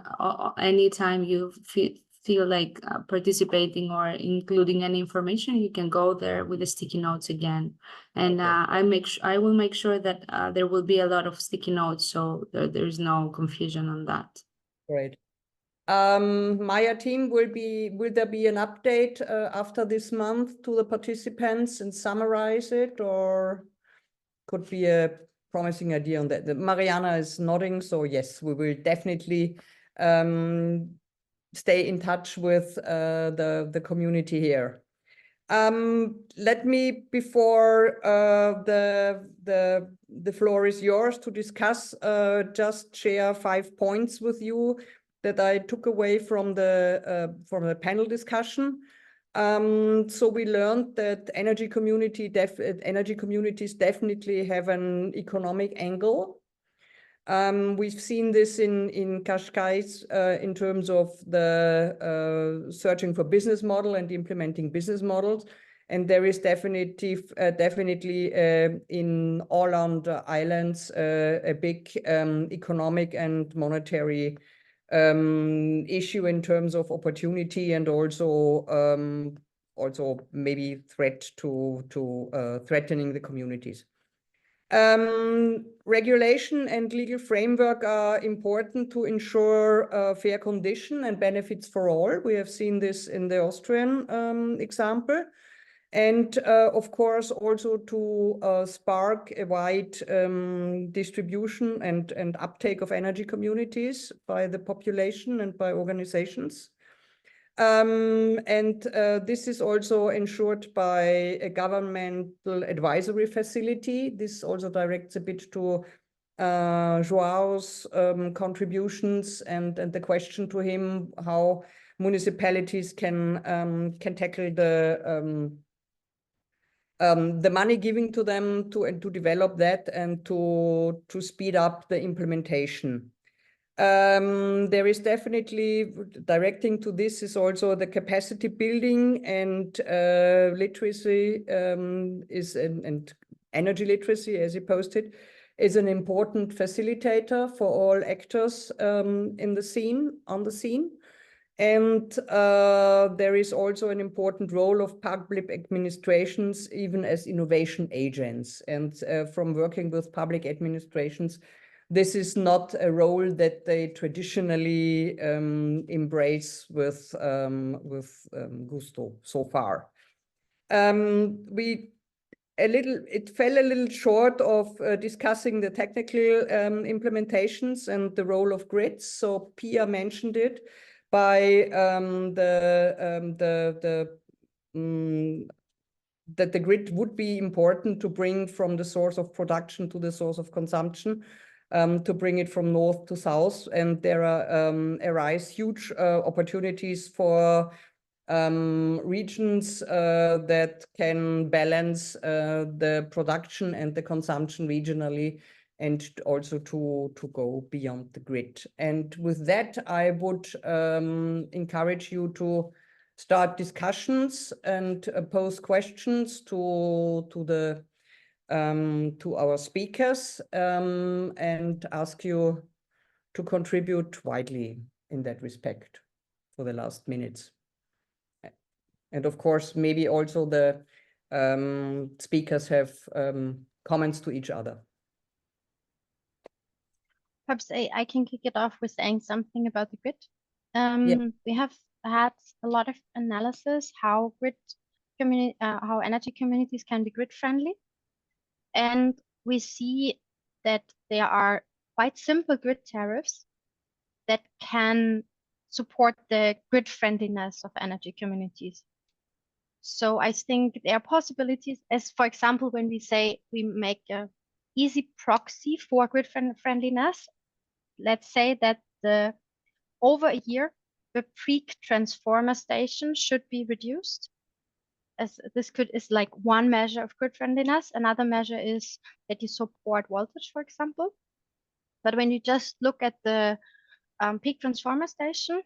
anytime you feel like participating or including any information, you can go there with the sticky notes again. And okay. I will make sure that there will be a lot of sticky notes, so there's no confusion on that. Great. MAIA team, will there be an update after this month to the participants and summarize it, or could be a promising idea on that? Mariana is nodding, so yes, we will definitely stay in touch with the community here. Let me, before the floor is yours to discuss, just share 5 points with you that I took away from the panel discussion. So we learned that energy communities definitely have an economic angle. We've seen this in Cascais in terms of the searching for business model and implementing business models. And there is definitely in all on the islands a big economic and monetary issue in terms of opportunity, and also maybe threat to threatening the communities. Regulation and legal framework are important to ensure fair condition and benefits for all. We have seen this in the Austrian example. And of course, also to spark a wide distribution and uptake of energy communities by the population and by organizations. This is also ensured by a governmental advisory facility. This also directs a bit to Joao's contributions and the question to him how municipalities can tackle the money given to them to develop that and to speed up the implementation. There is definitely directing to this is also the capacity building and literacy and energy literacy, as he posted, is an important facilitator for all actors on the scene. And there is also an important role of public administrations, even as innovation agents. And from working with public administrations, this is not a role that they traditionally embrace with gusto so far. It fell a little short of discussing the technical implementations and the role of grids. So Pia mentioned it by that the grid would be important to bring from the source of production to the source of consumption, to bring it from north to south. And there arise huge opportunities for regions that can balance the production and the consumption regionally, and also to go beyond the grid. And with that, I would encourage you to start discussions and pose questions to our speakers, and ask you to contribute widely in that respect for the last minutes. And of course, maybe also the speakers have comments to each other. Perhaps I can kick it off with saying something about the grid. We have had a lot of analysis how how energy communities can be grid friendly, and we see that there are quite simple grid tariffs that can support the grid friendliness of energy communities. So I think there are possibilities, as for example, when we say we make an easy proxy for grid friendliness. Let's say that over a year, the peak transformer station should be reduced. As this is like one measure of grid friendliness. Another measure is that you support voltage, for example. But when you just look at the peak transformer station,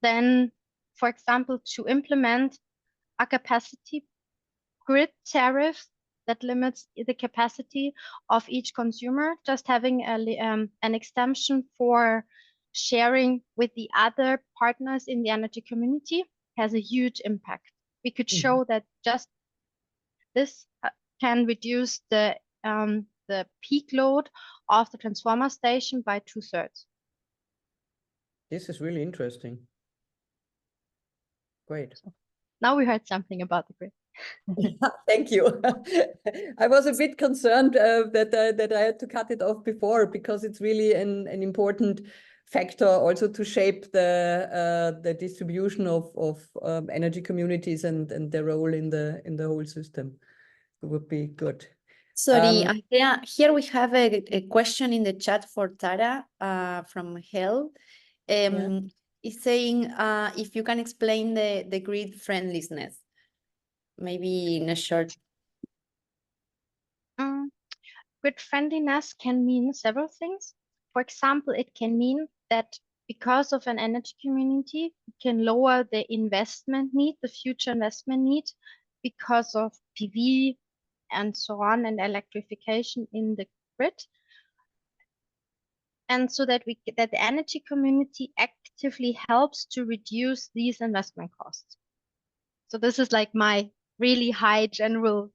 then, for example, to implement a capacity grid tariff that limits the capacity of each consumer, just having an exemption for sharing with the other partners in the energy community has a huge impact. We could show that just this can reduce the peak load of the transformer station by 2/3. This is really interesting. Great. So now we heard something about the grid. Thank you. I was a bit concerned that I had to cut it off before, because it's really an important factor also to shape the distribution of energy communities and their role in the whole system. It would be good. Sorry, here we have a question in the chat for Tara from Hel. It's saying if you can explain the grid friendliness, maybe in a short. Grid friendliness can mean several things. For example, it can mean that because of an energy community, it can lower the investment need, the future investment need, because of PV and so on, and electrification in the grid. And so that the energy community actively helps to reduce these investment costs. So this is like my really high general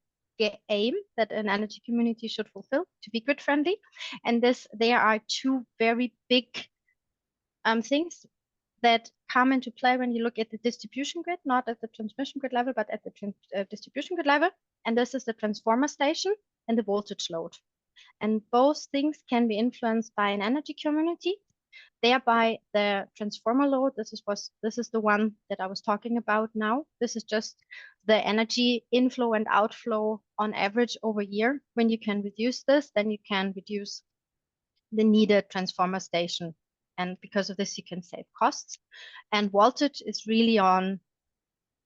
aim that an energy community should fulfill to be grid friendly. And there are two very big things that come into play when you look at the distribution grid, not at the transmission grid level, but at the distribution grid level. And this is the transformer station and the voltage load. And both things can be influenced by an energy community. Thereby, the transformer load, this is the one that I was talking about now. This is just the energy inflow and outflow on average over year. When you can reduce this, then you can reduce the needed transformer station. And because of this, you can save costs. And voltage is really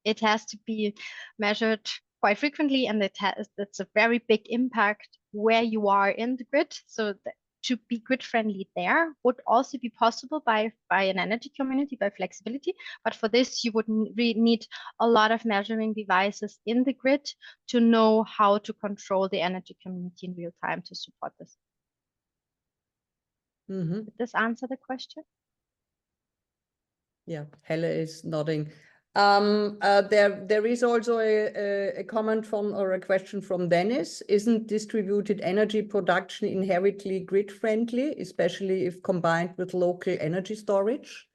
it has to be measured quite frequently, and it's a very big impact where you are in the grid. So to be grid friendly there would also be possible by an energy community, by flexibility. But for this, you would need a lot of measuring devices in the grid to know how to control the energy community in real time to support this. Did this answer the question? Yeah, Helle is nodding. There is also a comment from or a question from Dennis. Isn't distributed energy production inherently grid friendly, especially if combined with local energy storage?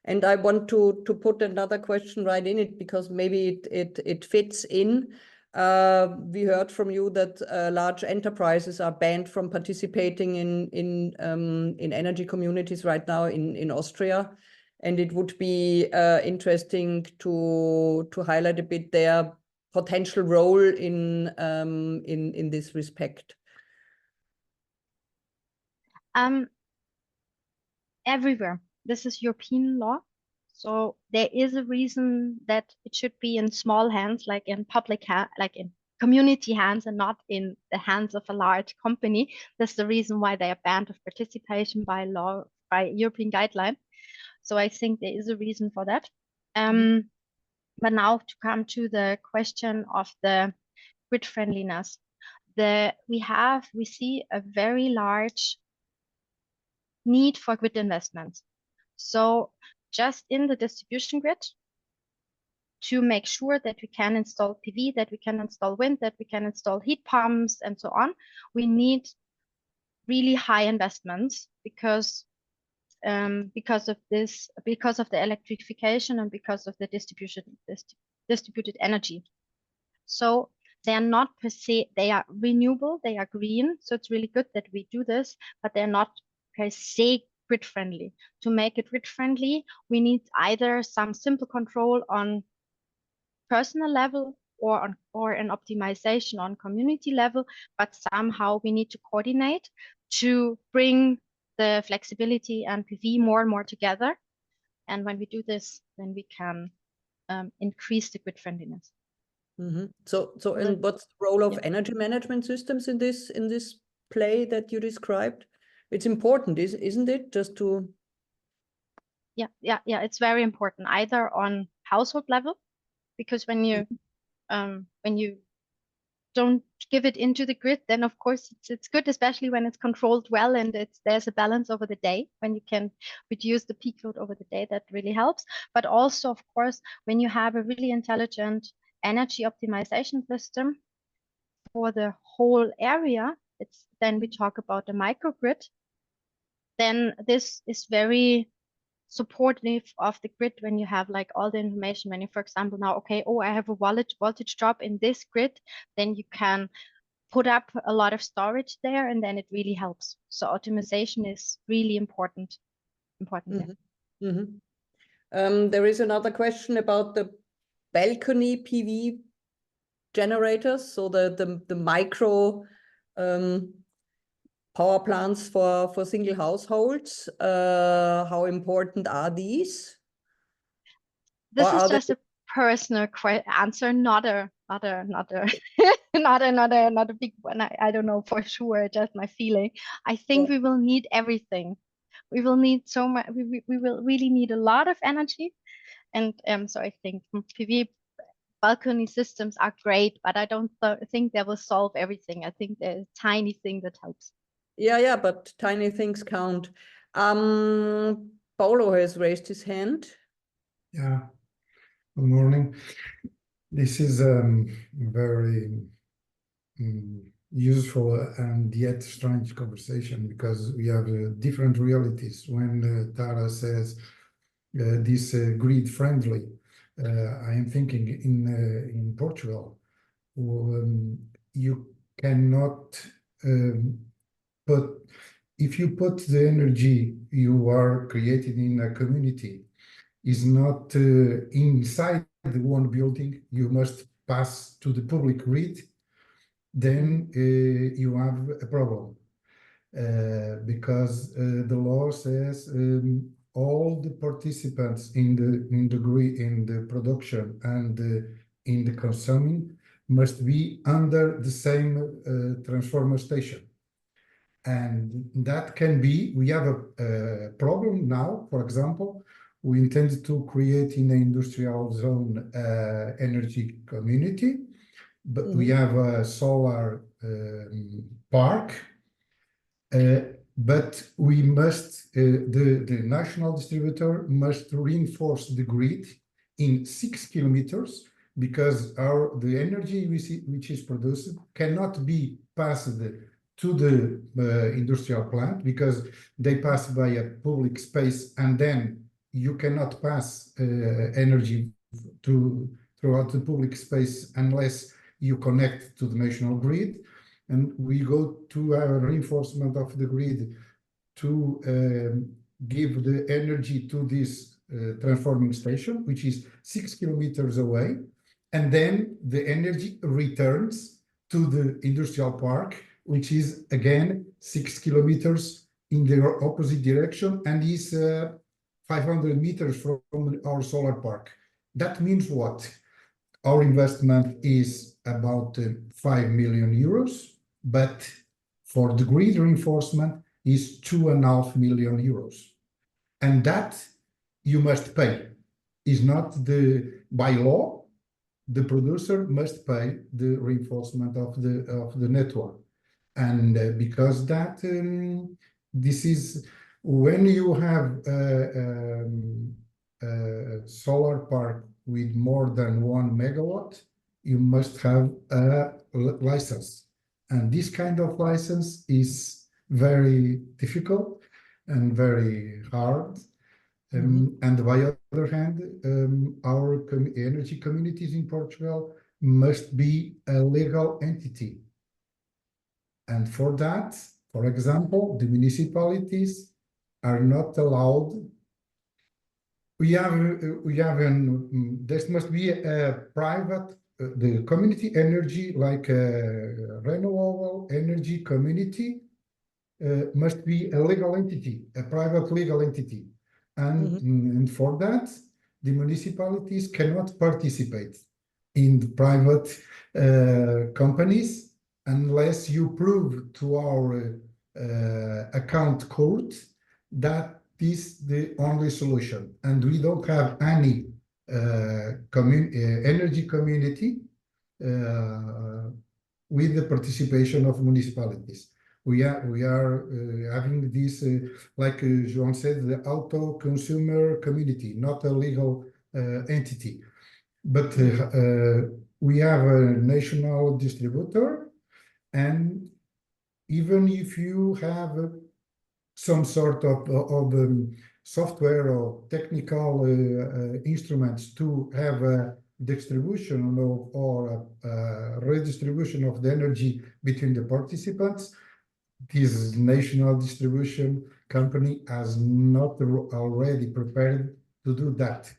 And I want to put another question right in it because maybe it fits in. We heard from you that large enterprises are banned from participating in energy communities right now in Austria, and it would be interesting to highlight a bit their potential role in this respect. Everywhere. This is European law. So there is a reason that it should be in small hands, like in like in community hands and not in the hands of a large company. That's the reason why they are banned of participation by law, by European guideline. So I think there is a reason for that. But now to come to the question of the grid friendliness, we see a very large need for grid investments. So just in the distribution grid, to make sure that we can install PV, that we can install wind, that we can install heat pumps and so on, we need really high investments because of the electrification and because of the distributed energy. So they are not per se, they are renewable, they are green. So it's really good that we do this, but they're not per se grid friendly. To make it grid friendly, we need either some simple control on personal level or an optimization on community level, but somehow we need to coordinate to bring the flexibility and PV more and more together. And when we do this, then we can increase the grid friendliness. So and what's the role of energy management systems in this play that you described? It's important, isn't it? Just to it's very important, either on household level, because when you don't give it into the grid, then of course it's good, especially when it's controlled well and there's a balance over the day. When you can reduce the peak load over the day, that really helps. But also, of course, when you have a really intelligent energy optimization system for the whole area, then we talk about the microgrid. Then this is very supportive of the grid when you have like all the information. When you, for example, now, okay, I have a voltage drop in this grid, then you can put up a lot of storage there, and then it really helps. So optimization is really important. There is another question about the balcony PV generators, so the micro power plants for single households. How important are these? This is just a personal answer, not a big one. I don't know for sure, just my feeling. I think we will need everything. We will need so much. We will really need a lot of energy, and so I think PV balcony systems are great, but I don't think they will solve everything. I think there's a tiny thing that helps. Yeah, but tiny things count. Paulo has raised his hand. Yeah. Good morning. This is very useful and yet strange conversation, because we have different realities. When Tara says this grid friendly, I am thinking in Portugal, you cannot if you put the energy you are creating in a community is not inside the one building, you must pass to the public grid, then you have a problem, because the law says all the participants in the grid, in the production and in the consuming must be under the same transformer station. And that can be, we have a problem now. For example, we intend to create in the industrial zone energy community, but we have a solar park, but we must, the national distributor must reinforce the grid in 6 kilometers, because the energy which is produced cannot be passed to the industrial plant, because they pass by a public space, and then you cannot pass energy throughout the public space unless you connect to the national grid. And we go to a reinforcement of the grid to give the energy to this transforming station, which is 6 kilometers away. And then the energy returns to the industrial park, which is again 6 kilometers in the opposite direction, and is 500 meters from our solar park. That means what? Our investment is about 5 million euros, but for the grid reinforcement is 2.5 million euros. And that you must pay. Is not by law, the producer must pay the reinforcement of the network. And because that this is when you have a solar park with more than 1 megawatt, you must have a license. And this kind of license is very difficult and very hard. And by the other hand, our energy communities in Portugal must be a legal entity. And for that, for example, the municipalities are not allowed. This must be a private, the community energy, like a renewable energy community, must be a legal entity, a private legal entity. And for that, the municipalities cannot participate in the private companies unless you prove to our account court that this is the only solution. And we don't have any energy community with the participation of municipalities. We are having this, like João said, the auto consumer community, not a legal entity. But we have a national distributor, and even if you have some sort of software or technical instruments to have a distribution or redistribution of the energy between the participants, this national distribution company has not already prepared to do that.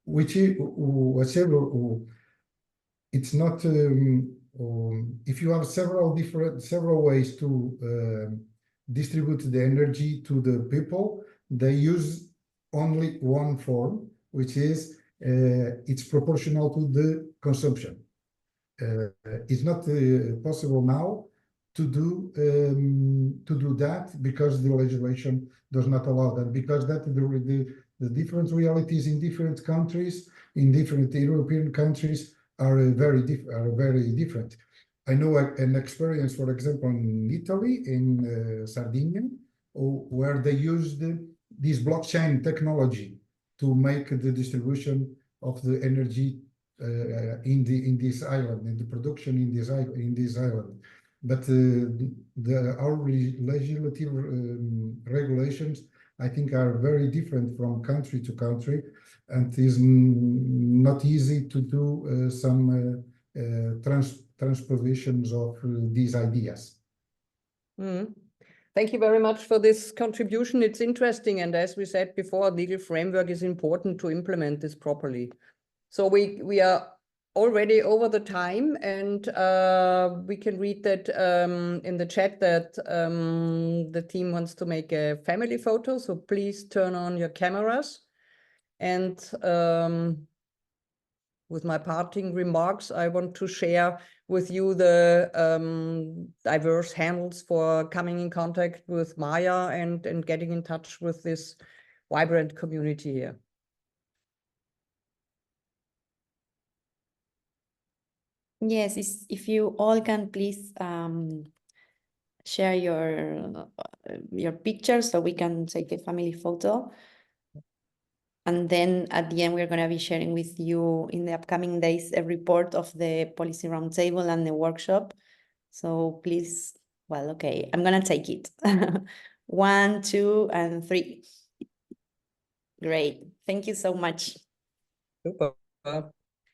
Which is whatever, it's not, if you have several ways to distribute the energy to the people, they use only one form, which is it's proportional to the consumption. It's not possible now to do that, because the legislation does not allow that, because that the different realities in different countries, in different European countries, are very different. I know an experience, for example, in Italy, in Sardinia, where they used this blockchain technology to make the distribution of the energy in this island, in the production in this island. But our legislative regulations, I think, are very different from country to country, and it is not easy to do some transpositions of these ideas. Thank you very much for this contribution. It's interesting, and as we said before, legal framework is important to implement this properly. So we are already over the time, and we can read that in the chat that the team wants to make a family photo, so please turn on your cameras. And with my parting remarks, I want to share with you the diverse handles for coming in contact with MAIA and getting in touch with this vibrant community here. Yes, if you all can please share your picture so we can take a family photo. And then at the end, we're going to be sharing with you in the upcoming days a report of the Policy Roundtable and the workshop. So please, well, okay, I'm going to take it. 1, 2, and 3. Great. Thank you so much. Super.